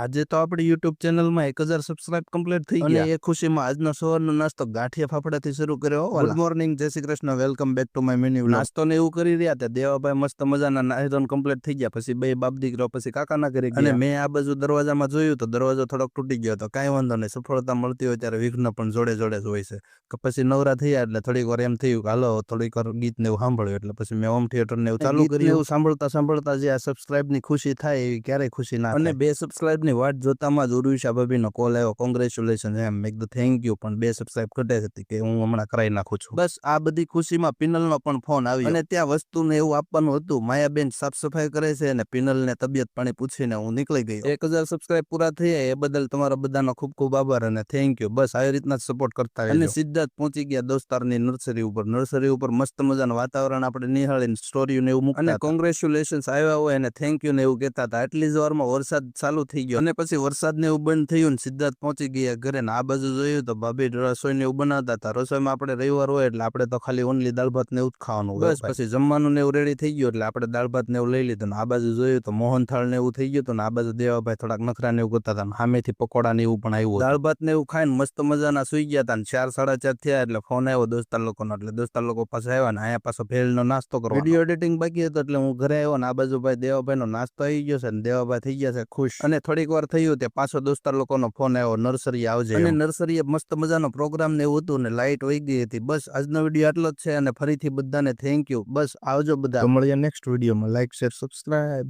આજે તો આપણી YouTube ચેનલમાં 1000 સબસ્ક્રાઇબ કમ્પ્લીટ થઈ ગયા અને એ ખુશીમાં આજનો સવારનો નાસ્તો ગાંઠિયા ફાફડાથી શરૂ કર્યો. ગુડ મોર્નિંગ, જય Shri Krishna, welcome back to my mini vlog. નાસ્તો ને એવું કરી રહ્યા હતા. દેવાભાઈ મસ્ત મજાના નાહી ધોઈને કમ્પ્લીટ થઈ ગયા. પછી બે બાપ દીકરો પછી કાકાના ઘરે ગયા અને મેં આ બાજુ દરવાજામાં જોયું તો દરવાજો થોડોક તૂટી ગયો હતો. કાંઈ વાંધો નહીં, સફળતા મળતી હોય ત્યારે વિઘ્ન પણ જોડે જોડે જ હોય છે. પછી નવરા થયા એટલે થોડીક વાર એમ થયું કે હાલો થોડીક વાર ગીત ને એવું સાંભળ્યું. એટલે પછી મેં હોમ થિયેટર ને એવું ચાલુ કર્યું. એવું સાંભળતા સાંભળતા જે આ સબસ્ક્રાઇબ ની ખુશી થાય એવી ક્યારેય ખુશી ના થાય. અને 2 સબસ્ક્રાઇબ ની વાટ જોતામાં જ ઉર્વિશા ભાભીનો કોલ આવ્યો, કોંગ્રેચ્યુલેશન એમ. મેં કીધું થેન્ક યુ, પણ 2 સબસ્ક્રાઇબ ઘટે હતી કે હું હમણાં કરાવી નાખું છું. બસ આ બધી ખુશીમાં પિનલનો પણ ફોન આવ્યો અને ત્યાં વસ્તુને એવું આપવાનું હતું. માયાબેન સાફ સફાઈ કરે છે અને પિનલને તબિયત પાણી પૂછીને હું નીકળી ગયો. 1000 સબસ્ક્રાઇબ પૂરા થયા એ બદલ તમારા બધાનો ખૂબ ખૂબ આભાર અને થેન્ક યુ. બસ આવી રીતના સપોર્ટ કરતા રહેજો. અને સીધા જ પહોંચી ગયા દોસ્તારની નર્સરી ઉપર. નર્સરી ઉપર મસ્ત મજાનું વાતાવરણ આપણે નિહાળીને સ્ટોરી ને એવું મૂકતા અને કોંગ્રેચ્યુલેશન્સ આવ્યા હોય અને થેન્ક યુ ને એવું કહેતા હતા. એટલી જ વારમાં વરસાદ ચાલુ થઈ ગયો અને પછી વરસાદ ને એવું બંધ થયું ને સીધા જ પહોંચી ગયા ઘરે. ને આ બાજુ જોયું તો ભાભી રસોઈ ને એવું બનાવતા હતા. રસોઈમાં આપણે રવિવાર હોય એટલે આપણે તો ખાલી ઓનલી દાળ ભાત ને એવું જ ખાવાનું. બસ પછી જમવાનું ને એવું રેડી થઈ ગયું એટલે આપણે દાળ ભાત ને એવું લઈ લીધું. આ બાજુ જોયું તો મોહનથાળ ને એવું થઈ ગયું હતું ને આ બાજુ દેવાભાઈ થોડાક નખરા ને એવું કરતા હતા. સામેથી પકોડા ને એવું પણ આવ્યું. દાળ ભાત ને એવું ખાઈને મસ્ત મજાના સુઈ ગયા હતા. 4 સાડા 4 થયા એટલે ફોન આવ્યો દોસ્તાર લોકોનો. એટલે દોસ્તાર લોકો પાસે આવ્યા ને અહીંયા પાછો ભેળનો નાસ્તો કરવા. વિડીયો એડિટિંગ બાકી હતો એટલે હું ઘરે આવ્યો ને આ બાજુ ભાઈ દેવાભાઈ નો નાસ્તો આવી ગયો છે ને દેવાભાઈ થઈ ગયા છે ખુશ. અને થોડીક વાર થયું તે પાછો દોસ્તાર લોકોનો ફોન આવ્યો, નર્સરી આવજે. અને નર્સરીએ મસ્ત મજાનો પ્રોગ્રામ ને એવું હતું ને લાઇટ વહી ગઈ હતી. બસ આજનો વિડીયો આટલો જ છે અને ફરીથી બધાને થેન્ક યુ. બસ આવજો બધા. મળીએ નેક્સ્ટ વિડીયોમાં. Like, share, subscribe.